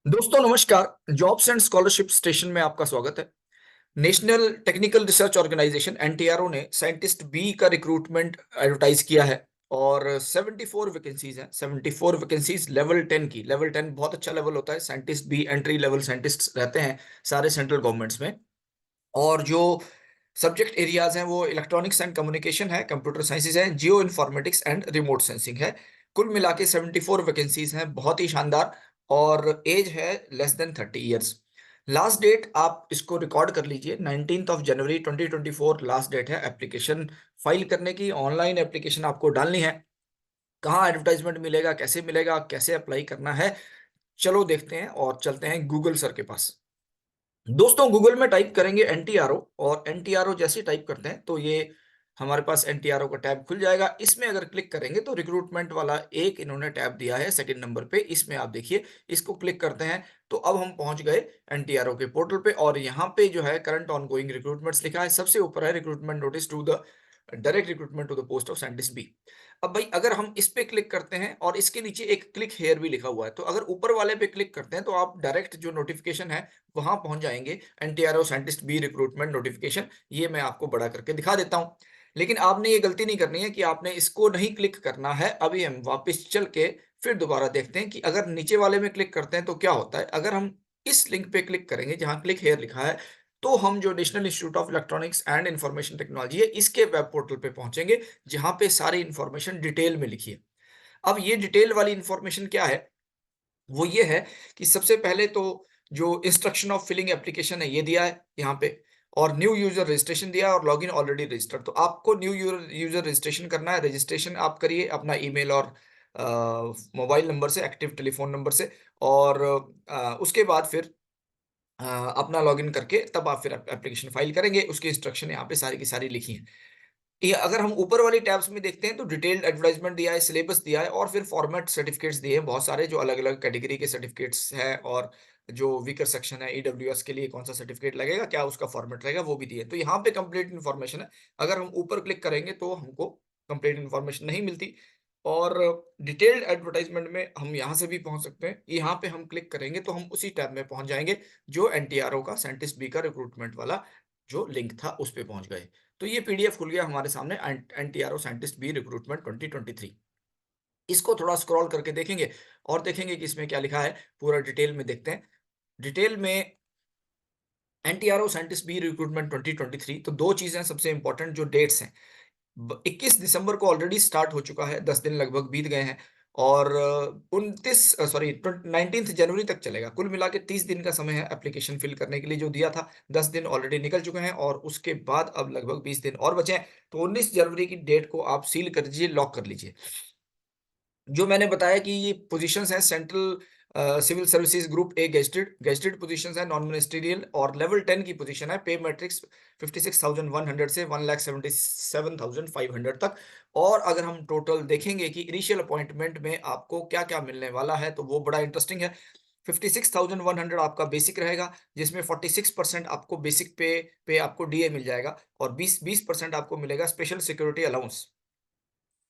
दोस्तों नमस्कार। Jobs and scholarship station में आपका स्वागत है। National technical research organisation NTRO ने साइंटिस्ट बी का रिक्रूटमेंट एडवर्टाइज किया है और 74 वैकेंसीज हैं। 74 वैकेंसीज लेवल 10 की। लेवल 10 बहुत अच्छा लेवल होता है। Scientist B entry level scientist रहते हैं सारे सेंट्रल गवर्नमेंट्स में। और जो सब्जेक्ट एरियाज हैं वो इलेक्ट्रॉनिक्स एंड कम्युनिकेशन है, कंप्यूटर साइंसेज है, geo informatics and remote sensing है। कुल मिला के 74 वैकेंसीज हैं, बहुत ही शानदार। और एज है less than 30 years. Last date आप इसको रिकॉर्ड कर लीजिए, 19 जनवरी 2024 लास्ट डेट है एप्लीकेशन फाइल करने की। ऑनलाइन एप्लीकेशन आपको डालनी है। कहाँ एडवर्टाइजमेंट मिलेगा, कैसे मिलेगा, कैसे अप्लाई करना है, चलो देखते हैं और चलते हैं गूगल सर के पास। दोस्तों गूगल में टाइप करेंगे एनटीआरओ और एनटीआरओ जैसे टाइप करते हैं तो ये हमारे पास एनटीआरओ का टैब खुल जाएगा। इसमें अगर क्लिक करेंगे तो रिक्रूटमेंट वाला एक इन्होंने टैब दिया है सेकंड नंबर पे, इसमें आप देखिए। इसको क्लिक करते हैं तो अब हम पहुंच गए एनटीआरओ के पोर्टल पे और यहाँ पे जो है करंट ऑनगोइंग रिक्रूटमेंट्स लिखा है। सबसे ऊपर है recruitment notice to the direct recruitment to the post of scientist B. अब भाई अगर हम इस पे क्लिक करते हैं और इसके नीचे एक क्लिक हेयर भी लिखा हुआ है, तो अगर ऊपर वाले पे क्लिक करते हैं तो आप डायरेक्ट जो नोटिफिकेशन है वहां पहुंच जाएंगे। NTRO scientist B recruitment notification, ये मैं आपको बड़ा करके दिखा देता हूं। लेकिन आपने ये गलती नहीं करनी है कि आपने इसको नहीं क्लिक करना है। अभी हम वापस चल के फिर दोबारा देखते हैं कि अगर नीचे वाले में क्लिक करते हैं तो क्या होता है। अगर हम इस लिंक पे क्लिक करेंगे जहां क्लिक हेयर लिखा है, तो हम जो national institute of electronics and information technology है इसके वेब पोर्टल पे पहुंचेंगे, जहां पे सारी इंफॉर्मेशन डिटेल में लिखी है। अब ये डिटेल वाली इंफॉर्मेशन क्या है, वो ये है कि सबसे पहले तो जो इंस्ट्रक्शन ऑफ फिलिंग एप्लीकेशन है ये दिया है यहाँ पे, और न्यू यूजर रजिस्ट्रेशन दिया है और लॉगिन ऑलरेडी रजिस्टर्ड। तो आपको न्यू यूजर रजिस्ट्रेशन करना है। रजिस्ट्रेशन आप करिए अपना ईमेल और मोबाइल नंबर से, एक्टिव टेलीफोन नंबर से। और उसके बाद फिर अ, अपना लॉगिन करके तब आप फिर एप्लीकेशन फाइल करेंगे। उसकी इंस्ट्रक्शन यहाँ पे सारी की सारी लिखी है। ये अगर हम ऊपर वाली टैब्स में देखते हैं तो डिटेल्ड एडवर्टाइजमेंट दिया है, सिलेबस दिया है और फिर फॉर्मेट सर्टिफिकेट्स दिए हैं बहुत सारे, जो अलग-अलग कैटेगरी के सर्टिफिकेट्स हैं। और जो वीकर सेक्शन है ईडब्ल्यूएस के लिए कौन-सा सर्टिफिकेट लगेगा, क्या उसका फॉर्मेट रहेगा, वो भी दिए हैं। तो यहाँ पे कंप्लीट इन्फॉर्मेशन है। अगर हम ऊपर क्लिक करेंगे तो हमको कंप्लीट इन्फॉर्मेशन नहीं मिलती। और डिटेल्ड एडवर्टाइजमेंट में हम यहाँ से भी पहुँच सकते हैं। यहाँ पे हम क्लिक करेंगे तो हम उसी टैब में पहुँच जाएँगे जो एनटीआरओ का साइंटिस्ट बी का रिक्रूटमेंट वाला जो लिंक था उस पे पहुँच गए। तो ये पीडीएफ खुल गया हमारे सामने, एनटीआरओ साइंटिस्ट बी रिक्रूटमेंट 2023। इसको थोड़ा स्क्रॉल करके देखेंगे और देखेंगे कि इसमें क्या लिखा है, पूरा डिटेल में देखते हैं। डिटेल में एनटीआरओ साइंटिस्ट बी रिक्रूटमेंट 2023, तो दो चीजें सबसे इंपॉर्टेंट जो डेट्स हैं। 21 दिसंबर को ऑलरेडी स्टार्ट हो चुका है, 10 दिन लगभग बीत गए हैं। और 19 जनवरी तक चलेगा। कुल मिला के 30 दिन का समय है एप्लीकेशन फिल करने के लिए जो दिया था। 10 दिन ऑलरेडी निकल चुके हैं और उसके बाद अब लगभग 20 दिन और बचे हैं। तो 19 जनवरी की डेट को आप सील कर दीजिए, लॉक कर लीजिए। जो मैंने बताया कि ये पोजीशंस हैं central civil services group A gazetted gazetted positions हैं, नॉन मिनिस्टीरियल और लेवल 10 की पोजीशन है। पे मैट्रिक्स 56,100 से 1,77,500 तक। और अगर हम टोटल देखेंगे कि इनिशियल अपॉइंटमेंट में आपको क्या-क्या मिलने वाला है, तो वो बड़ा इंटरेस्टिंग है। 56,100 आपका बेसिक रहेगा, जिसमें 46% आपको बेसिक पे आपको डीए मिल जाएगा और 20% आपको मिलेगा स्पेशल सिक्योरिटी अलाउंस।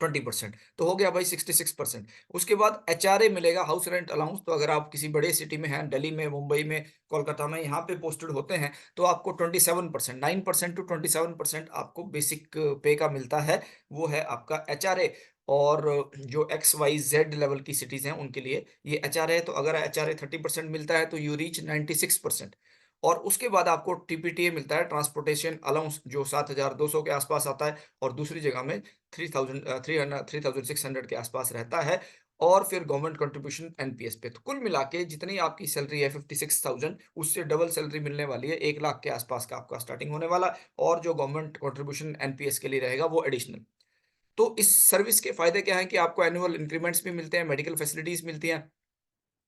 20%, तो हो गया भाई 66%। उसके बाद एचआरए मिलेगा, हाउस रेंट अलाउंस। तो अगर आप किसी बड़े सिटी में हैं, दिल्ली में, मुंबई में, कोलकाता में, यहाँ पे पोस्टेड होते हैं, तो आपको 27%, 9% टू 27% आपको बेसिक पे का मिलता है। वो है आपका एचआरए। और जो एक्स वाई जेड लेवल की सिटीज हैं उनके लिए ये एचआरए है। तो अगर एचआरए 30% मिलता है तो यू रीच 96%। और उसके बाद आपको टीपीटीए मिलता है, ट्रांसपोर्टेशन अलाउंस, जो 7,200 के आसपास आता है और दूसरी जगह में 3,600 के आसपास रहता है। और फिर गवर्नमेंट कंट्रीब्यूशन एनपीएस पे। तो कुल मिला के जितनी आपकी सैलरी है 56,000, उससे डबल सैलरी मिलने वाली है। 1 लाख के आसपास का आपका स्टार्टिंग होने वाला। और जो गवर्नमेंट कंट्रीब्यूशन एनपीएस के लिए रहेगा वो एडिशनल। तो इस सर्विस के फायदे क्या है कि आपको एनुअल इंक्रीमेंट्स भी मिलते हैं, मेडिकल फैसिलिटीज मिलती हैं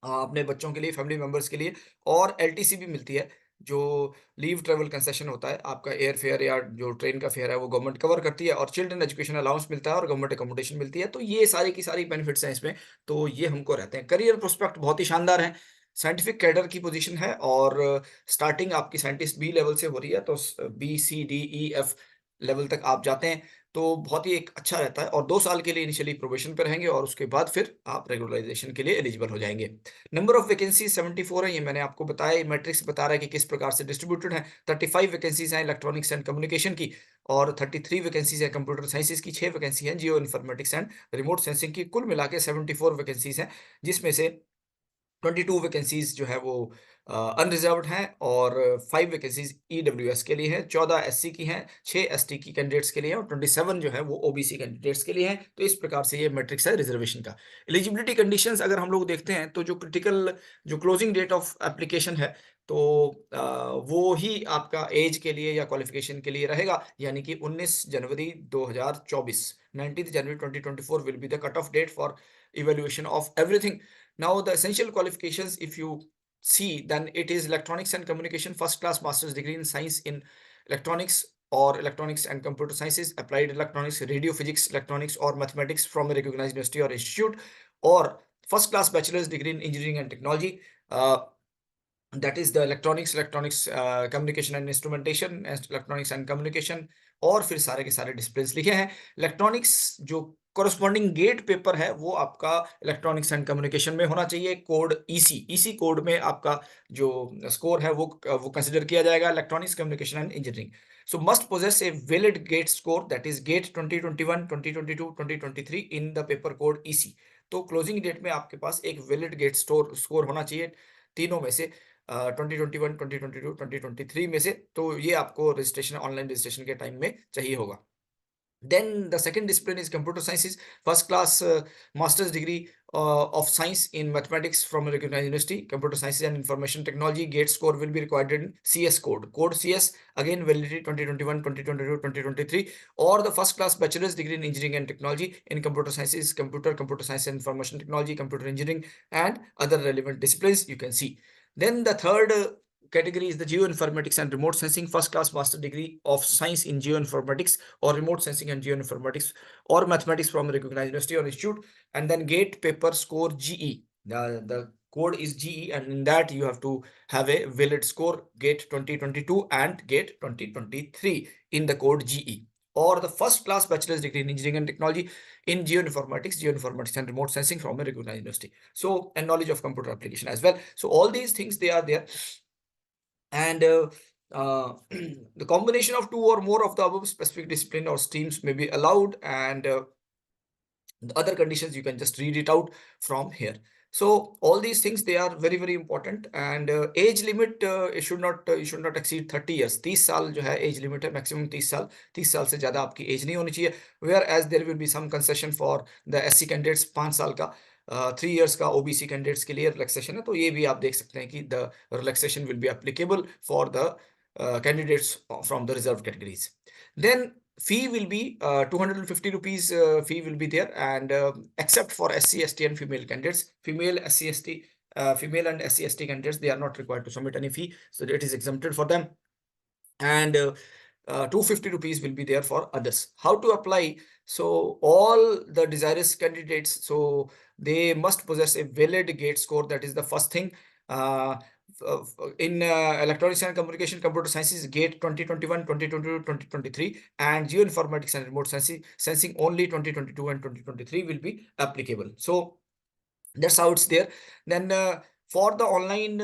अपने बच्चों के लिए, फैमिली मेंबर्स के लिए। और एलटीसी भी मिलती है, जो लीव ट्रैवल कंसेशन होता है। आपका एयर फेयर या जो ट्रेन का फेयर है वो गवर्नमेंट कवर करती है। और चिल्ड्रन एजुकेशन अलाउंस मिलता है और गवर्नमेंट अकोमोडेशन मिलती है। तो ये सारी की सारी बेनिफिट्स हैं इसमें। तो ये हमको रहते हैं। करियर प्रोस्पेक्ट बहुत ही शानदार है। साइंटिफिक कैडर की पोजीशन है और स्टार्टिंग आपकी साइंटिस्ट बी लेवल से हो रही है। तो B C D E F level तक आप जाते हैं। तो बहुत ही एक अच्छा रहता है और 2 साल के लिए इनिशियली प्रोबेशन पे रहेंगे और उसके बाद फिर आप रेगुलराइजेशन के लिए एलिजिबल हो जाएँगे। नंबर ऑफ वैकेंसीज़ 74 है, ये मैंने आपको बताया, ये मैट्रिक्स बता रहा है कि किस प्रकार से डिस्ट्रीब्यूटेड है। 35 वैकेंसीज़ हैं इलेक्ट्रॉनिक्स एंड कम्युनिकेशन की और 33 वैकेंसीज़ हैं कंप्यूटर साइंसेज़ की, 6 वैकेंसी हैं geo informatics and remote sensing की। कुल मिला के 74 वैकेंसीज़ हैं, जिसमें से 22 वैकेंसीज़ जो है वो अनरिज़र्व्ड हैं और 5 वैकेंसीज़ ईडब्ल्यूएस के लिए हैं, 14 एससी की हैं, 6 एसटी की कैंडिडेट्स के लिए हैं और 27 जो है वो ओबीसी कैंडिडेट्स के लिए हैं। तो इस प्रकार से ये मैट्रिक्स है रिज़र्वेशन का। एलिजिबिलिटी कंडीशंस अगर हम लोग देखते हैं तो जो क्लोजिंग डेट ऑफ एप्लीकेशन है तो वो ही आपका ऐज के लिए या क्वालिफ़िकेशन के लिए रहेगा, यानी कि 19 जनवरी 2024, 19th January 2024 will be the cutoff date for evaluation of everything. Now, the essential qualifications, if you see, then it is electronics and communication, first class master's degree in science in electronics or electronics and computer sciences, applied electronics, radio physics, electronics, or mathematics from a recognized university or institute, or first class bachelor's degree in engineering and technology. That is the electronics, communication and instrumentation, electronics and communication, और फिर सारे के सारे disciplines लिखे हैं। Electronics जो corresponding gate paper है वो आपका इलेक्ट्रॉनिक्स एंड कम्युनिकेशन में होना चाहिए, कोड ईसी कोड में आपका जो स्कोर है वो कंसिडर किया जाएगा, electronics communication and engineering. So must possess a valid GATE score, that is GATE 2021, 2022, 2023 in the paper code EC. तो क्लोजिंग डेट में आपके पास एक वैलिड गेट स्कोर होना चाहिए तीनों में से, 2021, 2022, 2023 में से। तो ये आपको रजिस्ट्रेशन, ऑनलाइन रजिस्ट्रेशन के टाइम में चाहिए होगा। Then the second discipline is computer sciences, first class master's degree of science in mathematics from a recognized university, computer sciences and information technology. Gate score will be required in CS code CS, again validity 2021, 2022, 2023, or the first class bachelor's degree in engineering and technology in computer sciences, computer science and information technology, computer engineering, and other relevant disciplines you can see. Then the third category is the geoinformatics and remote sensing, first class master degree of science in geoinformatics or remote sensing and geoinformatics or mathematics from a recognized university or institute, and then gate paper score GE. The code is GE, and in that you have to have a valid score, gate 2022 and gate 2023 in the code GE, or the first class bachelor's degree in engineering and technology in geoinformatics and remote sensing from a recognized university. So, and knowledge of computer application as well. So all these things, they are there. And the combination of two or more of the above specific discipline or streams may be allowed, and the other conditions you can just read it out from here. So all these things, they are very very important, and age limit, it should not you should not exceed 30 years. 30 साल जो है age limit है, maximum 30 साल, 30 साल से ज़्यादा आपकी as नहीं होनी चाहिए। Whereas there will be some concession for the SC candidates, 5 साल का, 3 इयर्स का ओबीसी कैंडिडेट्स के लिए रिलैक्सेशन है। तो ये भी आप देख सकते हैं कि the relaxation will be applicable for the candidates from the reserved categories. Then fee will be 250 rupees, fee will be there, and except for SC, ST and female candidates. Female SC, ST, female and SC, ST candidates, they are not required to submit any fee, so it is exempted for them. And 250 rupees will be there for others. How to apply? So all the desirous candidates, so they must possess a valid gate score, that is the first thing. uh, in electronics and communication, computer sciences, gate 2021, 2022, 2023, and geoinformatics and remote sensing only 2022 and 2023 will be applicable. So that's how it's there. Then for the online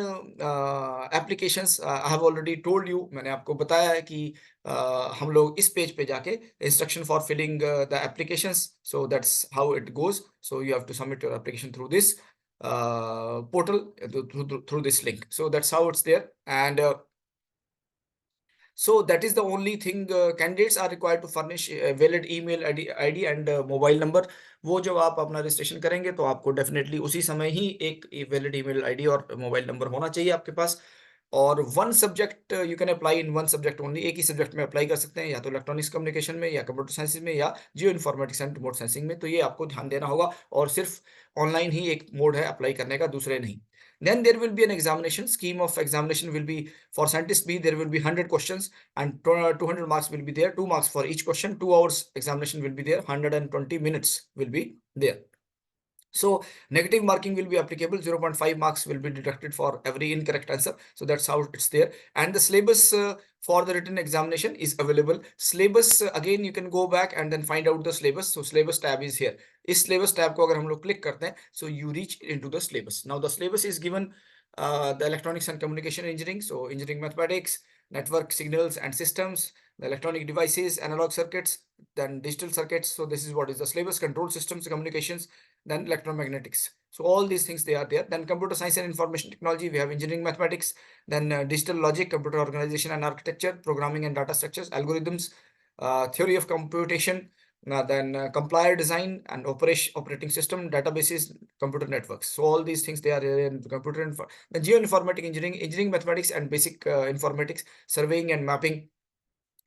applications, I have already told you, मैंने आपको बताया है कि हम लोग इस page पे जाके instruction for filling the applications, so that's how it goes. So you have to submit your application through this portal, through this link. So that's how it's there. And so that is the only thing. Candidates are required to furnish a valid email ID and mobile number. वो जब आप अपना registration करेंगे तो आपको definitely उसी समय ही एक वैलिड ईमेल आईडी और मोबाइल नंबर होना चाहिए आपके पास। और one subject you can apply in one subject only, एक ही सब्जेक्ट में अप्लाई कर सकते हैं, या तो इलेक्ट्रॉनिक्स कम्युनिकेशन में, या कंप्यूटर साइंस में, या geo informatics and remote sensing में। तो ये आपको ध्यान देना होगा, और सिर्फ ऑनलाइन ही एक मोड है अप्लाई करने का, दूसरे नहीं। Then there will be an examination. Scheme of examination will be, for scientist B, there will be 100 questions and 200 marks will be there, 2 marks for each question. 2 hours examination will be there, 120 minutes will be there. So negative marking will be applicable. 0.5 marks will be deducted for every incorrect answer. So that's how it's there. And the syllabus for the written examination is available. Syllabus again you can go back and then find out the syllabus. So syllabus tab is here. इस syllabus tab को अगर हम लोग click करते हैं, so you reach into the syllabus. Now the syllabus is given the electronics and communication engineering. So engineering mathematics, network signals and systems, the electronic devices, analog circuits, then digital circuits. So this is what is the syllabus: control systems, communications, then electromagnetics. So all these things, they are there. Then computer science and information technology, we have engineering mathematics, then digital logic, computer organization and architecture, programming and data structures, algorithms, theory of computation, then compiler design and operating system, databases, computer networks. So all these things, they are in computer then geoinformatic engineering, engineering mathematics and basic informatics, surveying and mapping,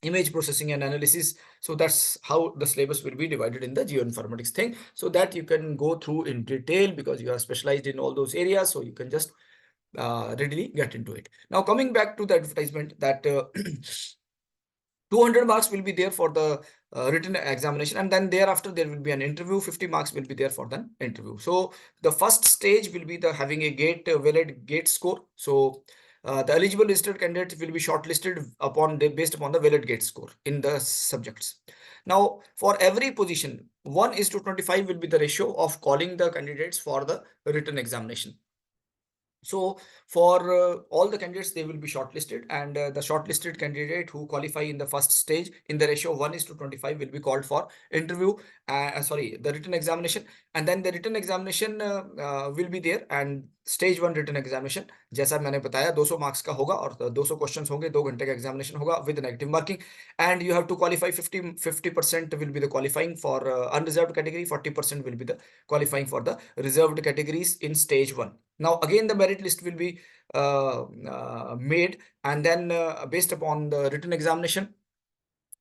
image processing and analysis. So that's how the syllabus will be divided in the geoinformatics thing, so that you can go through in detail because you are specialized in all those areas, so you can just readily get into it. Now coming back to the advertisement, that 200 marks will be there for the written examination, and then thereafter there will be an interview. 50 marks will be there for the interview. So the first stage will be the having a valid gate score. So the eligible listed candidates will be shortlisted based upon the valid gate score in the subjects. Now for every position, 1:25 will be the ratio of calling the candidates for the written examination. So for all the candidates, they will be shortlisted, and the shortlisted candidate who qualify in the first stage in the ratio 1:25 will be called for interview, the written examination. And then the written examination will be there, and stage 1 written examination जैसा मैंने बताया 200 marks का होगा और 200 questions होंगे, 2 घंटे का examination होगा with negative marking, and you have to qualify 50% will be the qualifying for unreserved category, 40% will be the qualifying for the reserved categories in stage 1. Now again the merit list will be made, and then based upon the written examination,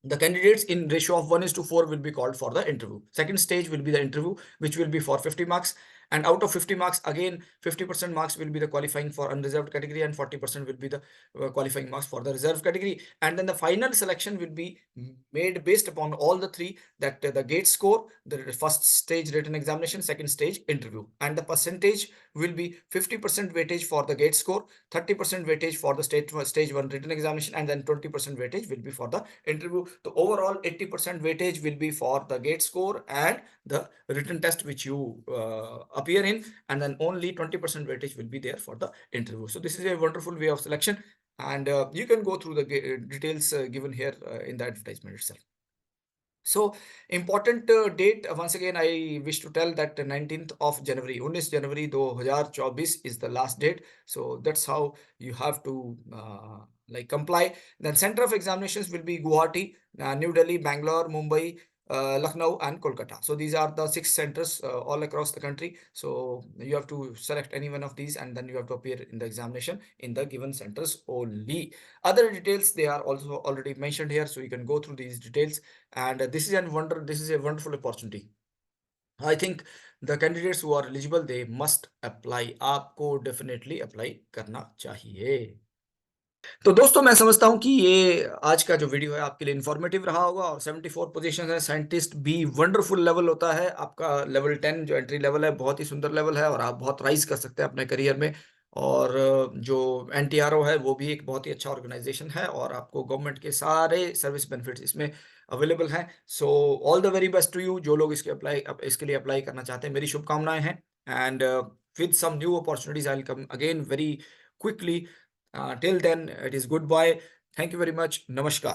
the candidates in ratio of 1:4 will be called for the interview. Second stage will be the interview, which will be for 50 marks. And out of 50 marks, again, 50% marks will be the qualifying for unreserved category, and 40% will be the qualifying marks for the reserved category. And then the final selection will be made based upon all the three, that the gate score, the first stage written examination, second stage interview. And the percentage will be 50% weightage for the gate score, 30% weightage for the stage 1 written examination, and then 20% weightage will be for the interview. So overall 80% weightage will be for the gate score and the written test which you appear in, and then only 20% weightage will be there for the interview. So this is a wonderful way of selection, and you can go through the details given here in the advertisement itself. So important date, once again I wish to tell that 19th of January, 19 January 2024 is the last date. So that's how you have to comply. Then center of examinations will be Guwahati, New Delhi, Bangalore, Mumbai, Lucknow and Kolkata. So these are the 6 centers all across the country. So you have to select any one of these, and then you have to appear in the examination in the given centers only. Other details, they are also already mentioned here, so you can go through these details. And this is a wonderful opportunity. I think the candidates who are eligible, they must apply. आपको definitely apply करना चाहिए. तो दोस्तों मैं समझता हूं कि ये आज का जो वीडियो है आपके लिए इन्फॉर्मेटिव रहा होगा, और 74 पोजीशन है, साइंटिस्ट भी वंडरफुल लेवल होता है आपका। लेवल 10 जो एंट्री लेवल है, बहुत ही सुंदर लेवल है, और आप बहुत राइज कर सकते हैं अपने करियर में। और जो एनटीआरओ है वो भी एक बहुत ही अच्छा ऑर्गेनाइजेशन है, और आपको गवर्नमेंट के सारे सर्विस बेनिफिट्स इसमें अवेलेबल हैं। So all the very best to you. जो लोग इसके लिए अप्लाई करना चाहते हैं, मेरी शुभकामनाएं हैं। And with some new opportunities I will come again very quickly. Till then, it is goodbye. Thank you very much. Namaskar.